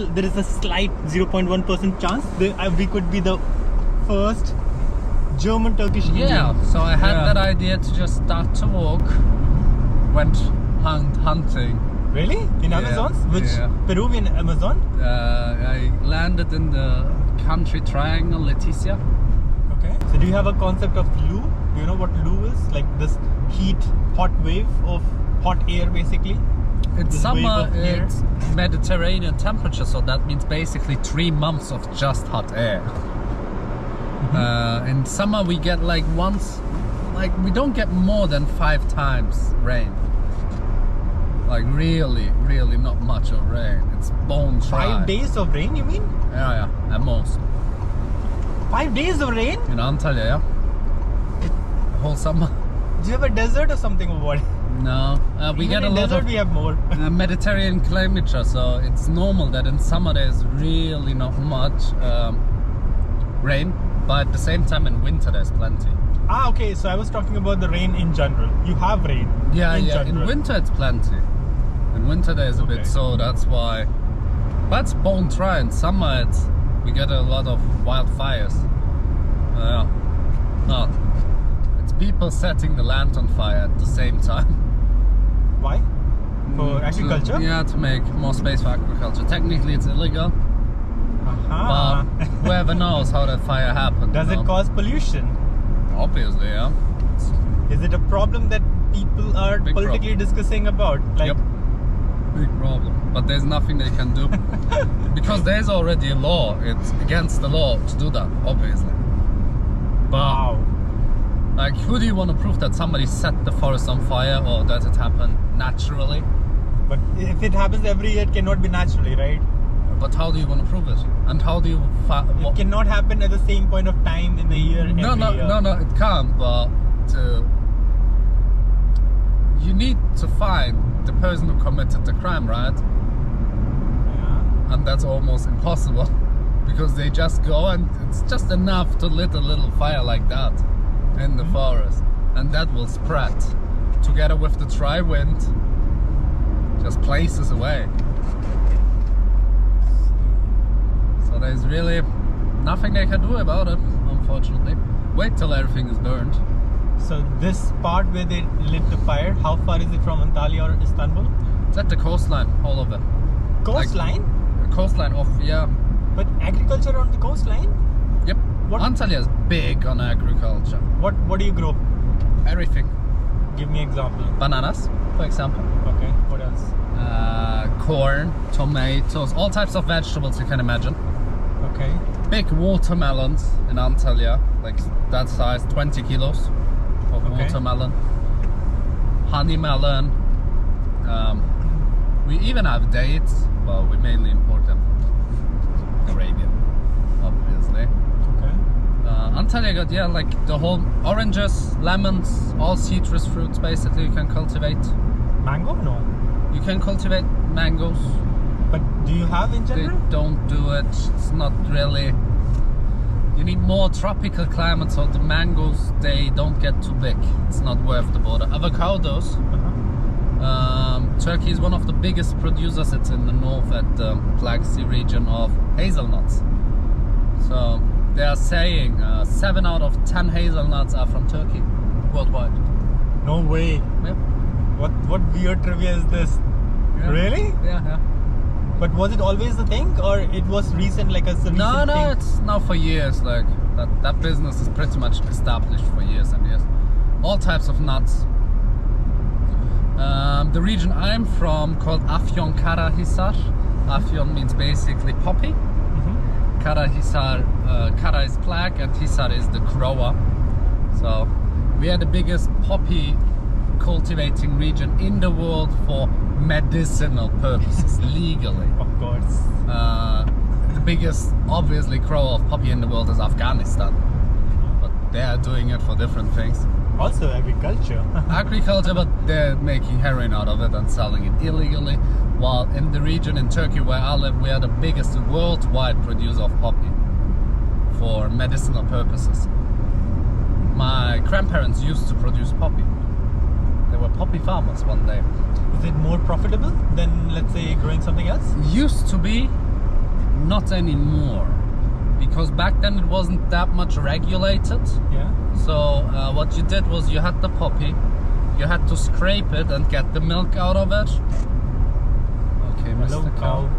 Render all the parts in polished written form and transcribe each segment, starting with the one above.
still there is a slight 0.1% chance that we could be the first German-Turkish Indian. Yeah, so I had that idea to just start to walk, went hunting. Really? In Amazons? Which Peruvian Amazon? I landed in the country triangle, Leticia. Okay. So do you have a concept of Lu? Do you know what Lu is? Like this hot wave of hot air basically? It's this summer, it's Mediterranean temperature, so that means basically 3 months of just hot air. In summer we get like we don't get more than 5 times rain. Like really not much of rain. It's bone dry. 5 days of rain, you mean? Yeah, at most. 5 days of rain? In Antalya, yeah. The whole summer. Do you have a desert or something or what? No, we get a lot desert of we have more. Mediterranean climate, so it's normal that in summer there's really not much rain, but at the same time in winter there's plenty. Ah, okay, so I was talking about the rain in general. You have rain. Yeah, in winter it's plenty. In winter there's a bit, so that's why. But it's bone dry. In summer we get a lot of wildfires. It's people setting the land on fire at the same time. Why? For agriculture? To make more space for agriculture. Technically it's illegal. But whoever knows how that fire happened. Does it cause pollution? Obviously, yeah. Is it a problem that people are politically discussing about? Like, big problem. But there's nothing they can do. Because there's already a law. It's against the law to do that, obviously. But, like, who do you want to prove that somebody set the forest on fire or that it happened naturally? But if it happens every year, it cannot be naturally, right? But how do you want to prove it? And how do you... It cannot happen at the same point of time in the year every year. No, it can't, but you need to find the person who committed the crime, right? Yeah. And that's almost impossible. Because they just go and it's just enough to lit a little fire like that in the forest. And that will spread. Together with the dry wind, just places away. So there's really nothing they can do about it, unfortunately. Wait till everything is burned. So this part where they lit the fire, how far is it from Antalya or Istanbul? It's at the coastline, all of it. Coastline? Like, the coastline of, But agriculture on the coastline? Yep. Antalya is big on agriculture. What do you grow? Everything. Give me an example. Bananas, for example. Okay, what else? Corn, tomatoes, all types of vegetables you can imagine. Okay. Big watermelons in Antalya, like that size, 20 kilos of watermelon. Honey melon. We even have dates, but we mainly import them from Arabia, obviously. Okay. Antalya got, like the whole oranges, lemons, all citrus fruits basically you can cultivate. Mango? No. You can cultivate mangoes. But do you have in general? They don't do it. It's not really. You need more tropical climate, so the mangoes, they don't get too big. It's not worth the bother. Avocados. Turkey is one of the biggest producers. It's in the north at the Black Sea region of hazelnuts. So they are saying 7 out of 10 hazelnuts are from Turkey worldwide. No way. Yep. What weird trivia is this? Yeah. Really? Yeah. But was it always the thing, or it was recent, like a recent thing? No, it's now for years. Like that business is pretty much established for years and years. All types of nuts. The region I'm from called Afyon Karahisar. Afyon means basically poppy. Karahisar, Kara is black and Hisar is the grower. So we are the biggest poppy cultivating region in the world for medicinal purposes, legally. Of course. The biggest, obviously, grower of poppy in the world is Afghanistan. But they are doing it for different things. Also agriculture. Agriculture, but they're making heroin out of it and selling it illegally. While in the region in Turkey where I live, we are the biggest worldwide producer of poppy for medicinal purposes. My grandparents used to produce poppy. They were poppy farmers one day. Is it more profitable than, let's say, growing something else? Used to be, not anymore, because back then it wasn't that much regulated. Yeah. So what you did was you had the poppy, you had to scrape it and get the milk out of it. Okay, Hello, Mr. Cow.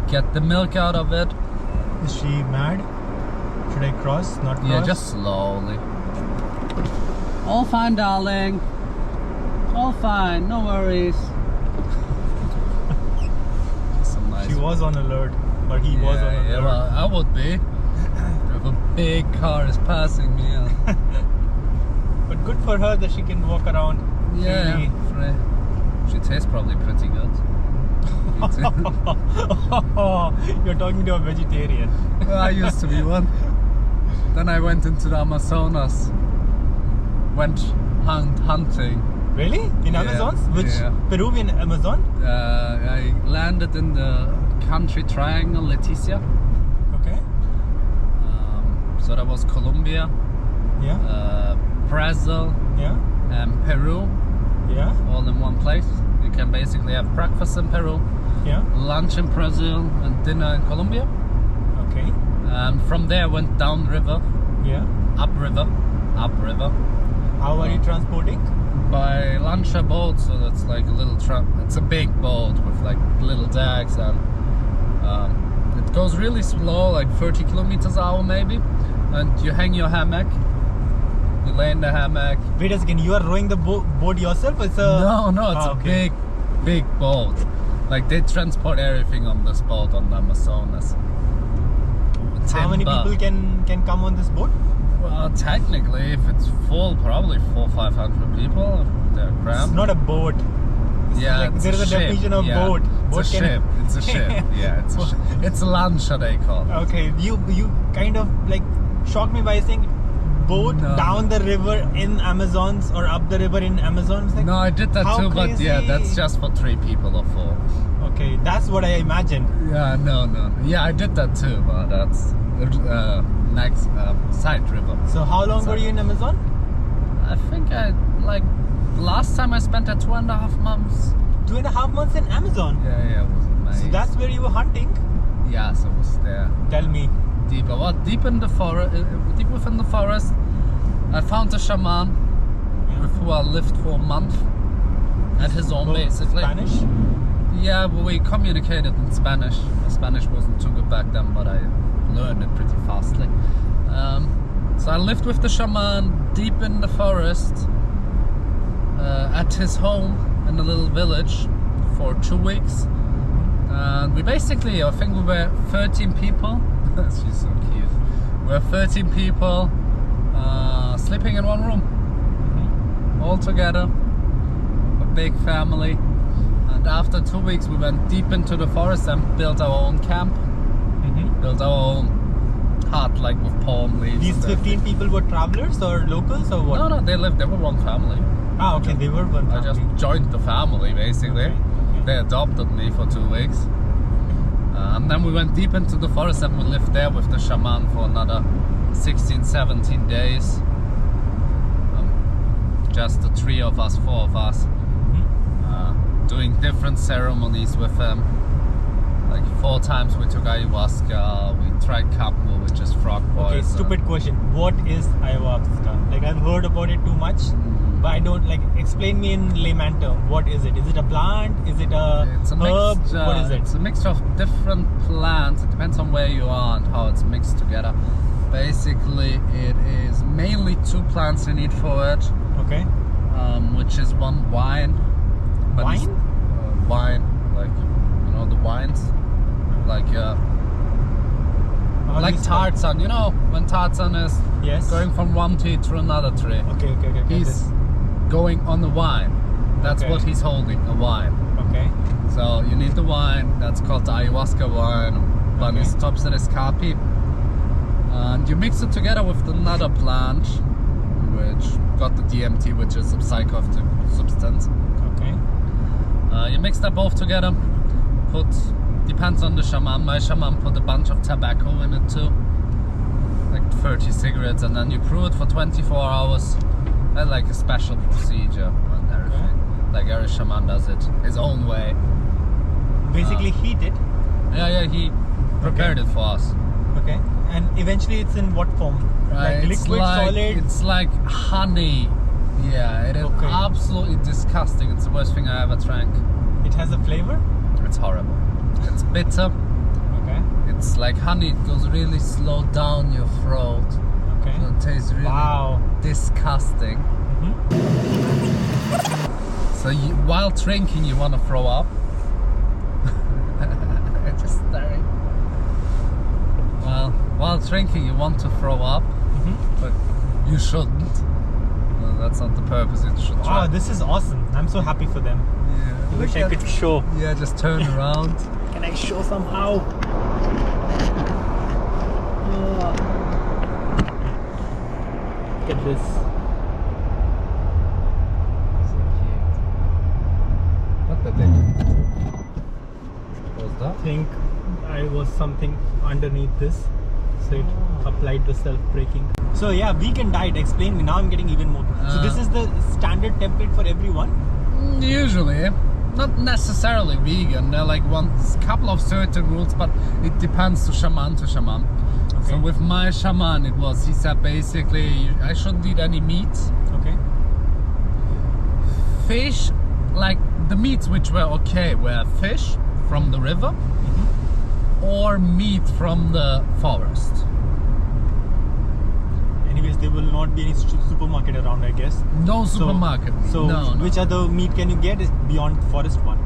Get the milk out of it. Is she mad? Should I cross? Not cross? Yeah, just slowly. All fine, darling. All fine, no worries. Some nice. She was on alert, or he was on alert. Yeah, well, I would be. If a big car is passing me. But good for her that she can walk around. Yeah, freely. she tastes probably pretty good. You're talking to a vegetarian. Well, I used to be one. Then I went into the Amazonas. Went hunting. Really? In Yeah, Amazons? Which yeah. Peruvian Amazon? I landed in the country triangle Leticia. Okay. So that was Colombia, Yeah. Brazil, Yeah. and Peru, Yeah. all in one place. You can basically have breakfast in Peru, Yeah. lunch in Brazil, and dinner in Colombia. Okay. From there, I went down river, Yeah. up river. How are you transporting? By lancha boat, so that's like a little it's a big boat with like little decks, and it goes really slow, like 30 kilometers an hour maybe, and you hang your hammock, you lay in the hammock. Wait a second, you are rowing the boat yourself? It's a... No, it's okay. a big boat. Like they transport everything on this boat on the Amazonas. How many Timber. people can come on this boat? Well, technically, if it's full, probably 400-500 people. They're cramped. It's not a boat. Yeah, Like, it's there is a ship. definition of Yeah, boat. Boat It's a ship. It's a ship. Yeah, it's a ship. It's a lancha, they call it. Okay, you kind of like shocked me by saying boat No. down the river in Amazons or up the river in Amazons. Like, No, I did that how too, but yeah, crazy. that's just for 3 people or 4. Okay, that's what I imagined. Yeah, no. Yeah, I did that too, but that's next side river. So how long were you in Amazon? I think last time I spent there 2.5 months. 2.5 months in Amazon. Yeah, it was amazing. So that's where you were hunting? Yes, it was there. Tell me. Deep in the forest, deep within the forest. I found a shaman with who I lived for a month at his home, basically. Spanish? Yeah, but we communicated in Spanish. My Spanish wasn't too good back then, but I learned it pretty fastly. So I lived with the shaman deep in the forest at his home in a little village for 2 weeks. And we basically, I think we were 13 people. She's so cute. We were 13 people sleeping in one room. All together. A big family. And after 2 weeks we went deep into the forest and built our own camp. Built our own hut, like with palm leaves. These 15 people were travelers or locals or what? No, they were one family. Ah, okay, they were one I family. just joined the family, basically. Okay. They adopted me for 2 weeks. And then we went deep into the forest and we lived there with the shaman for another 16, 17 days. Just the 3 of us, 4 of us. Doing different ceremonies with them. Like 4 times we took ayahuasca, we tried campo, which is frog poison. Okay, stupid question. What is ayahuasca? Like I've heard about it too much, but I don't like. Explain me in layman term. What is it? Is it a plant? Is it a It's a herb? mixture. What is it? It's a mixture of different plants. It depends on where you are and how it's mixed together. Basically, it is mainly 2 plants you need for it. Okay. Which is one wine. But Wine? Wine, like the wines, like How do like you spell it? Tarzan. You know when Tarzan is Yes. going from one tree to another tree. Okay. He's going on the wine. That's Okay. what he's holding, a wine. Okay. So you need the wine. That's called the ayahuasca wine. Banis Topseres Kapi. And you mix it together with another plant, which got the DMT, which is a psychoactive substance. Okay. You mix that both together. Depends on the shaman. My shaman put a bunch of tobacco in it too, like 30 cigarettes, and then you brew it for 24 hours. That's like a special procedure and everything. Like every shaman does it his own way. Basically heat it. Yeah. He prepared it for us. Okay. And eventually it's in what form? Like It's liquid, solid? It's like honey. Yeah, it is Okay. absolutely disgusting. It's the worst thing I ever drank. It has a flavor? It's horrible. It's bitter. Okay. It's like honey. It goes really slow down your throat. Okay. So it tastes really Wow. disgusting. So while drinking, you want to throw up. It's just staring. Well, while drinking, you want to throw up, but you shouldn't. Well, that's not the purpose. It should. Wow, this is awesome. I'm so happy for them. Yeah. I wish I could show. Yeah, just turn around. Can I show somehow? Look at this. So cute. What the thing? What was that? I think I was something underneath this, so it applied the self-braking. So yeah, vegan diet. Explain me. Now I'm getting even more. So this is the standard template for everyone. Usually, not necessarily vegan. There are like couple of certain rules, but it depends to shaman to shaman. So Okay. with my shaman, he said basically I shouldn't eat any meat. Okay. Fish, like the meats which were okay were fish from the river or meat from the forest. Anyways, there will not be any supermarket around, I guess. No supermarket meat. So no. which other meat can you get beyond forest one?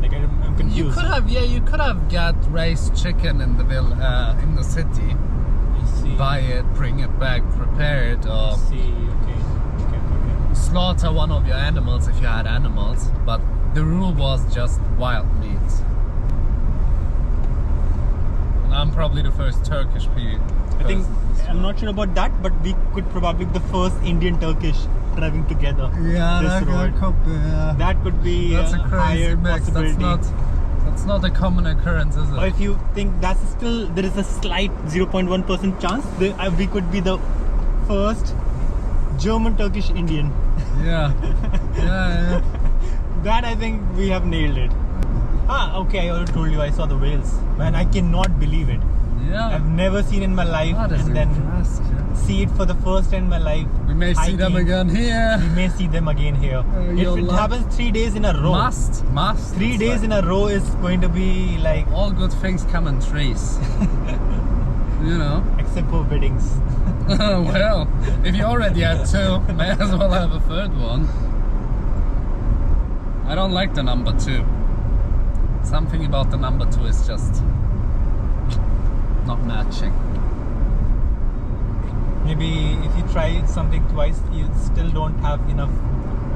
Like I'm confused. You could have got raised chicken in the city. I see. Buy it, bring it back, prepare it, I or see. Okay. slaughter one of your animals if you had animals. But the rule was just wild meat. And I'm probably the first Turkish person. I think I'm not sure about that, but we could probably be the first Indian Turkish driving together. Yeah, this road. That could be That's a a higher crazy mix. possibility. That's not a common occurrence, is Or it? if you think there is a slight 0.1% chance we could be the first German Turkish Indian. Yeah. Yeah. That I think we have nailed it. Okay, I already told you I saw the whales. Man, I cannot believe it. Yeah. I've never seen in my life, That is and then impressive. see it for the first time in my life. We may see them hiking. again here. We may see them again here. If you'll it love- happens 3 days in a row, Must. 3 It's days like- in a row is going to be like, all good things come in threes. You know. except for weddings. Well, if you already had two, may as well have a third one. I don't like the number 2. Something about the number 2 is just not matching. Maybe if you try something twice, you still don't have enough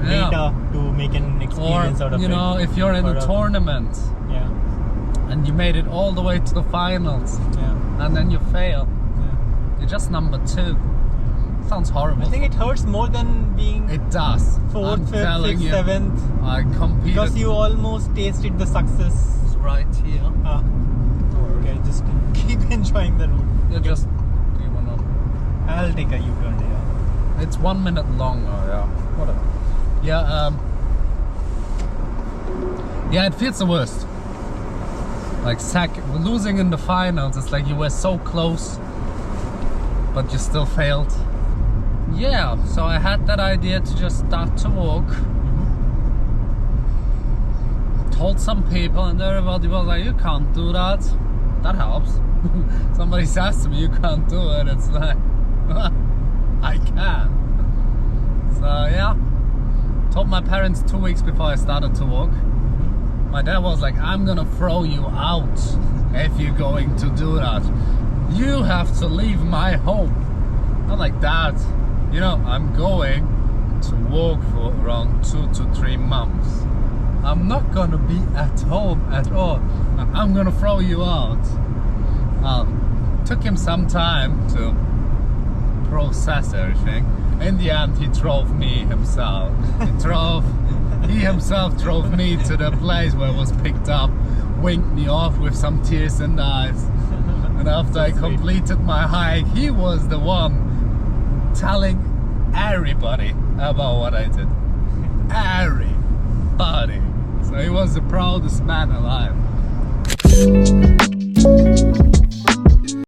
Yeah. data to make an Or, experience out of it. you know, if you're in Or a tournament Yeah, and you made it all the way to the finals yeah, and then you fail, yeah. you're just number 2. Sounds horrible. I think it hurts more than being It does. 4th, I'm 5th, telling 6th, you. 7th. I competed Because you almost tasted the success. right here. Okay, just keep enjoying the route. You just, do you wanna? I'll take a U-turn here. It's 1 minute long. Oh yeah. Whatever. Yeah. Yeah, it feels the worst. Like losing in the finals. It's like you were so close, but you still failed. Yeah. So I had that idea to just start to walk. Told some people, and everybody was like, "You can't do that." That helps. Somebody says to me, "You can't do it." It's like, I can. So yeah, told my parents 2 weeks before I started to walk. My dad was like, "I'm gonna throw you out if you're going to do that. You have to leave my home." I'm like, "Dad, you know, I'm going to walk for around 2 to 3 months. I'm not gonna be at home at all. I'm gonna throw you out." Took him some time to process everything. In the end, he drove me himself. He himself drove me to the place where I was picked up, winked me off with some tears in the eyes. And after I completed my hike, he was the one telling everybody about what I did. Everybody. So he was the proudest man alive.